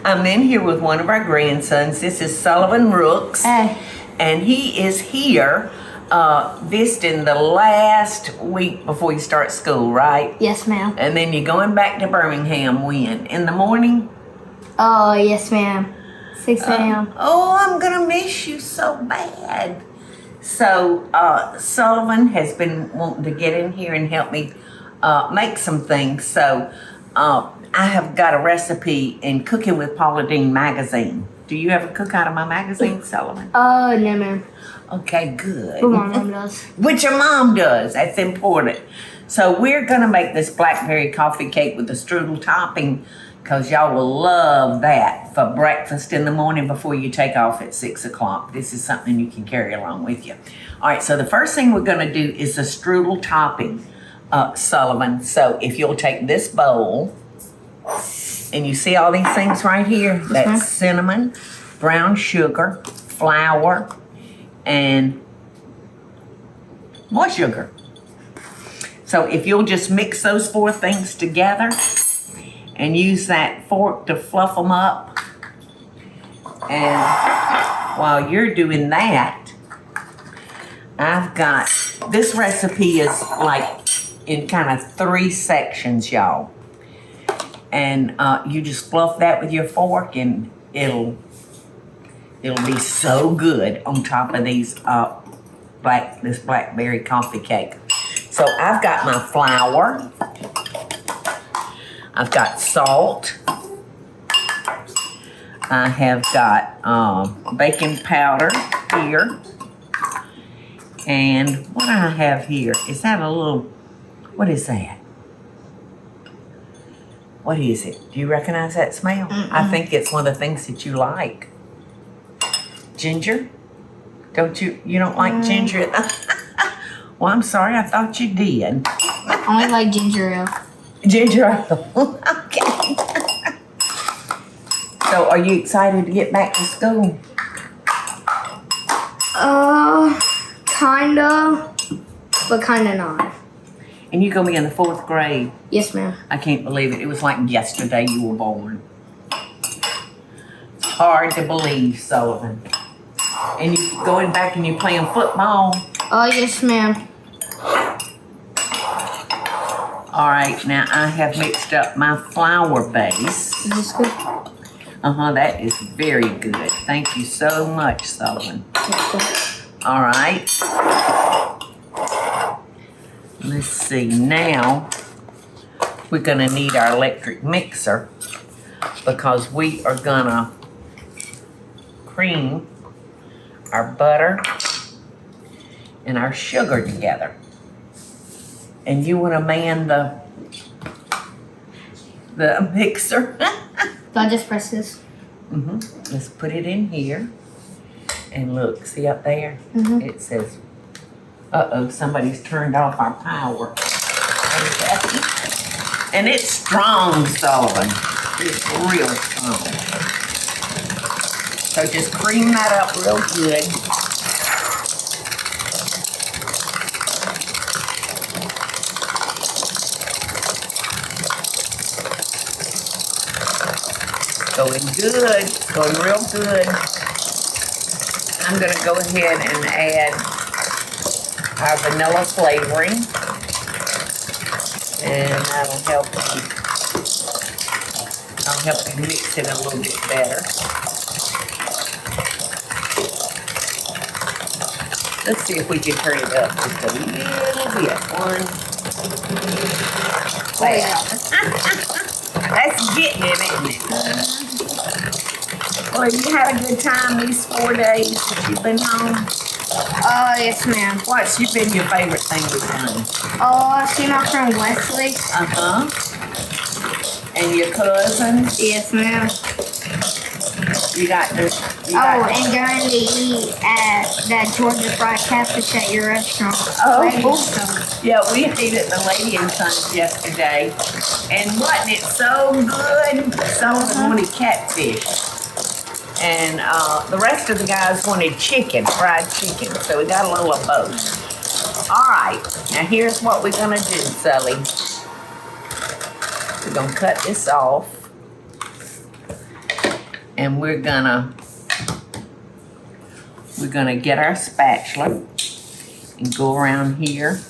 I'm in here with one of our grandsons. This is Sullivan Rooks. Hey. And he is here visiting the last week before you start school, right? Yes, ma'am. And then you're going back to Birmingham when? In the morning? Oh, yes, ma'am. 6 a.m. Oh, I'm going to miss you so bad. So, Sullivan has been wanting to get in here and help me make some things. So, I have got a recipe in Cooking with Paula Deen magazine. Do you ever cook out of my magazine, Sullivan? Oh, no, ma'am. Okay, good. But my mom does. Which your mom does. That's important. So we're going to make this blackberry coffee cake with the strudel topping because y'all will love that for breakfast in the morning before you take off at 6 o'clock. This is something you can carry along with you. All right, so the first thing we're going to do is the strudel topping, Sullivan. So if you'll take this bowl, and you see all these things right here? That's cinnamon, brown sugar, flour, and more sugar. So if you'll just mix those four things together and use that fork to fluff them up. And while you're doing that, I've got, this recipe is like in kind of 3 sections, y'all. And you just fluff that with your fork and it'll be so good on top of these this blackberry coffee cake. So I've got my flour. I've got salt. I have got baking powder here. And what I have here, is that a little, what is that? What is it? Do you recognize that smell? I think it's one of the things that you like. Ginger? You don't like ginger? Well, I'm sorry, I thought you did. I only like ginger ale. Ginger ale. Okay. So are you excited to get back to school? Kinda, but kinda not. And you're going to be in the 4th grade. Yes, ma'am. I can't believe it. It was like yesterday you were born. It's hard to believe, Sullivan. And you going back and you playing football? Oh, yes, ma'am. All right, now I have mixed up my flour base. Is this good? That is very good. Thank you so much, Sullivan. All right. Let's see, now we're gonna need our electric mixer because we are gonna cream our butter and our sugar together. And you wanna man the mixer? Do I just press this? Let's put it in here. And look, see up there? It says, uh-oh, somebody's turned off our power. And it's strong, Sullivan. It's real strong. So just cream that up real good. Going good, going real good. I'm gonna go ahead and add our vanilla flavoring, and that'll help you. I'll help you mix it a little bit better. Let's see if we can turn it up just a little bit. That's getting it, isn't it? Well, you had a good time these 4 days that you've been home? Oh, yes, ma'am. What's been your favorite thing we've done? Oh, I've seen my friend Wesley. And your cousins? Yes, ma'am. You got this. And going to eat at that Georgia Fried Catfish at your restaurant. Yeah, we ate at the Lady and Sons yesterday. And wasn't it so good? Sullivan wanted catfish. And the rest of the guys wanted chicken, fried chicken. So we got a little of both. All right, now here's what we're gonna do, Sully. We're gonna cut this off. And we're gonna get our spatula and go around here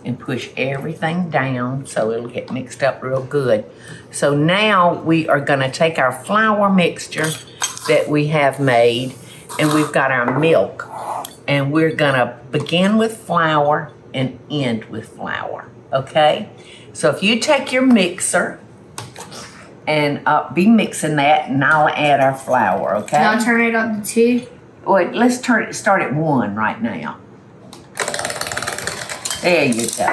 and push everything down so it'll get mixed up real good. So now we are gonna take our flour mixture that we have made, and we've got our milk, and we're gonna begin with flour and end with flour, okay? So if you take your mixer and be mixing that, and I'll add our flour, okay? Can I turn it up to 2? Well, let's start at 1 right now. There you go.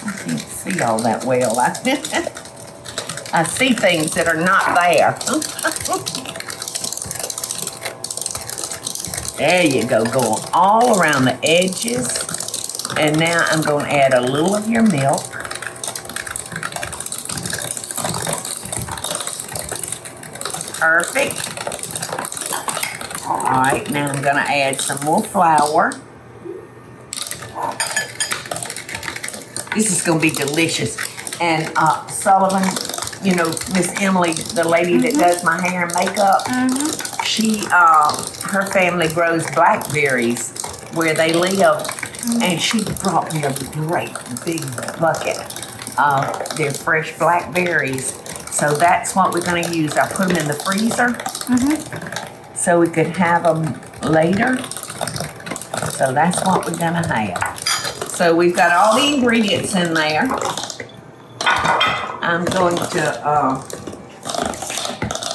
I can't see all that well. I see things that are not there. There you go, going all around the edges. And now I'm going to add a little of your milk. Perfect. All right, now I'm going to add some more flour. This is going to be delicious. And Sullivan, you know, Miss Emily, the lady that does my hair and makeup, she, her family grows blackberries where they live. And she brought me a great big bucket of their fresh blackberries. So that's what we're going to use. I put them in the freezer so we could have them later. So that's what we're going to have. So we've got all the ingredients in there. I'm going to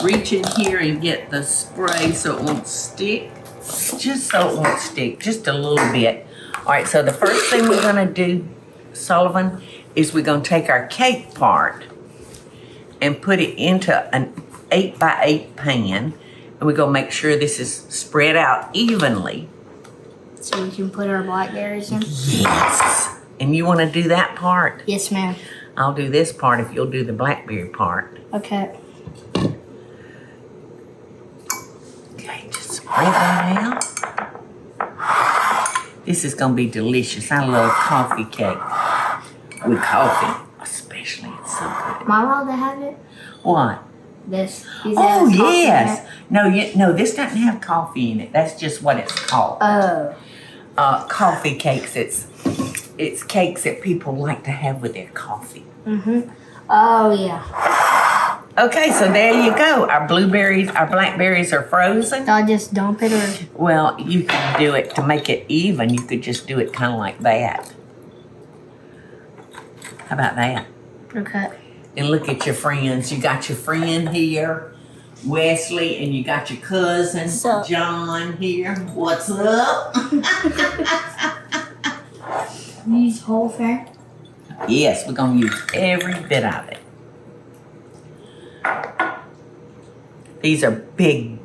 reach in here and get the spray so it won't stick. Just so it won't stick, just a little bit. All right, so the first thing we're gonna do, Sullivan, is we're gonna take our cake part and put it into an 8x8 pan, and we're gonna make sure this is spread out evenly. So we can put our blackberries in? Yes. And you wanna do that part? Yes, ma'am. I'll do this part if you'll do the blackberry part. Okay. Okay, just spread that out. This is gonna be delicious. I love coffee cake with coffee, especially. It's so good. Am I allowed to have it? What? This? Oh yes. No, this doesn't have coffee in it. That's just what it's called. Oh. Coffee cakes. It's cakes that people like to have with their coffee. Oh yeah. Okay, so there you go. Our blackberries are frozen. Do I just dump it or? Well, you can do it to make it even. You could just do it kind of like that. How about that? Okay. And look at your friends. You got your friend here, Wesley, and you got your cousin, John here. What's up? Use whole thing? Yes, we're going to use every bit of it. These are big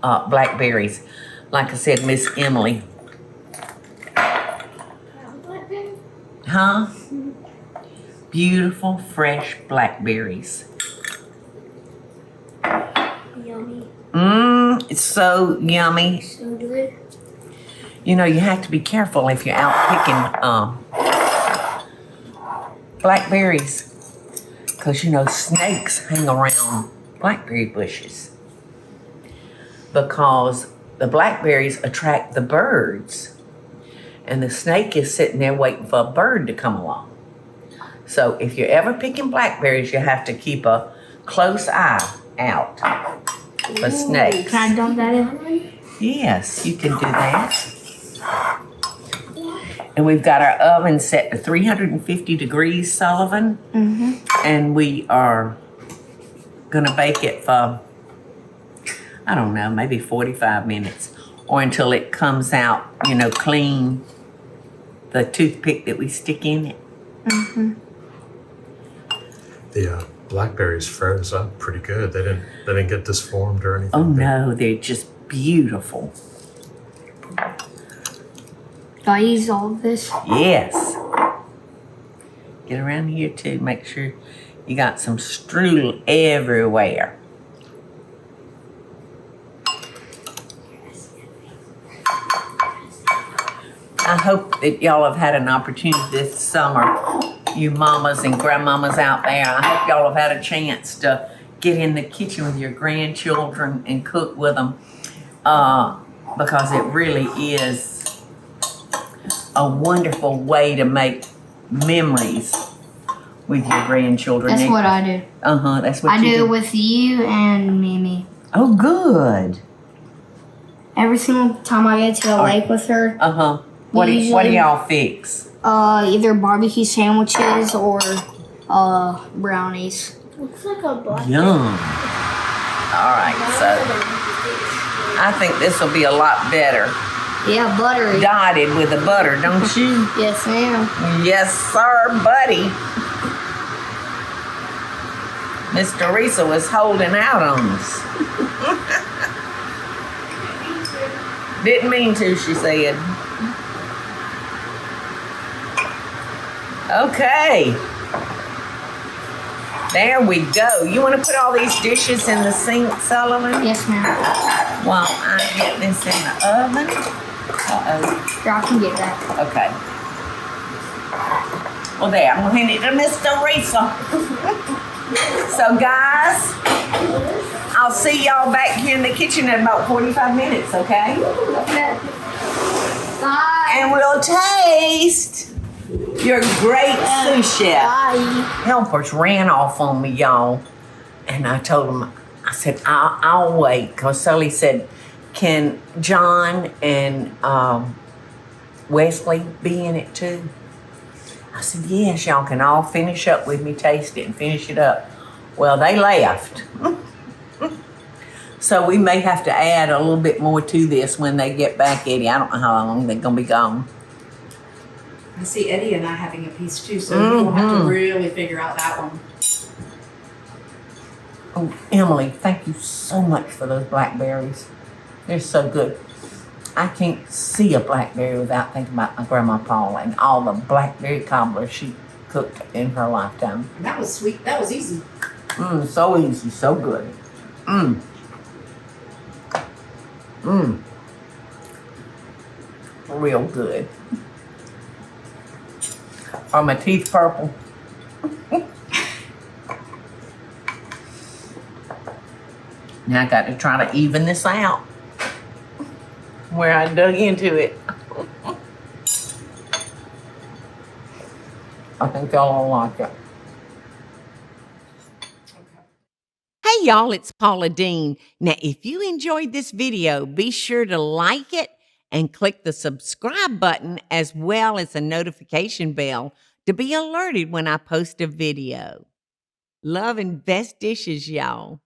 blackberries. Like I said, Miss Emily. Huh? Beautiful, fresh blackberries. Yummy. It's so yummy. So good. You know, you have to be careful if you're out picking blackberries. Because, you know, snakes hang around blackberry bushes. Because the blackberries attract the birds. And the snake is sitting there waiting for a bird to come along. So if you're ever picking blackberries, you have to keep a close eye out for snakes. Can I dump that in? Yes, you can do that. And we've got our oven set to 350 degrees, Sullivan. And we are gonna bake it for, I don't know, maybe 45 minutes or until it comes out, you know, clean, the toothpick that we stick in it. The blackberries froze up pretty good. They didn't get disformed or anything. Oh no, they're just beautiful. Do I use all of this? Yes. Get around here too. Make sure you got some strudel everywhere. I hope that y'all have had an opportunity this summer, you mamas and grandmamas out there. I hope y'all have had a chance to get in the kitchen with your grandchildren and cook with them, because it really is a wonderful way to make memories with your grandchildren. That's what I do. That's what I you do with you and Mimi. Oh, good. Every single time I get to the lake with her, What do usually- y'all fix? either barbecue sandwiches or brownies. Looks like a black. Yum. All right, so I think this will be a lot better. Yeah, buttery. Dotted with the butter, don't you? Yes, ma'am. Yes, sir, buddy. Miss Teresa was holding out on us. Didn't mean to, she said. Okay. There we go. You want to put all these dishes in the sink, Sullivan? Yes, ma'am. While I get this in the oven. Uh-oh. Here, I can get that. Okay. Well, there. I'm going to hand it to Miss Teresa. So, guys, I'll see y'all back here in the kitchen in about 45 minutes, okay? Okay. Bye. And we'll taste your great sous chef. Bye. Helpers ran off on me, y'all. And I told them, I said, I'll wait. Because Sully said, can John and Wesley be in it too? I said, yes, y'all can all finish up with me, taste it, and finish it up. Well, they left. So we may have to add a little bit more to this when they get back, Eddie. I don't know how long they're going to be gone. I see Eddie and I having a piece too, so we'll have to really figure out that one. Oh, Emily, thank you so much for those blackberries. They're so good. I can't see a blackberry without thinking about my grandma Paula and all the blackberry cobblers she cooked in her lifetime. And that was sweet. That was easy. So easy, so good. Real good. Are my teeth purple? Now I got to try to even this out where I dug into it. I think y'all will like it. Hey y'all, it's Paula Deen. Now if you enjoyed this video, be sure to like it and click the subscribe button as well as the notification bell to be alerted when I post a video. Love and best dishes, y'all.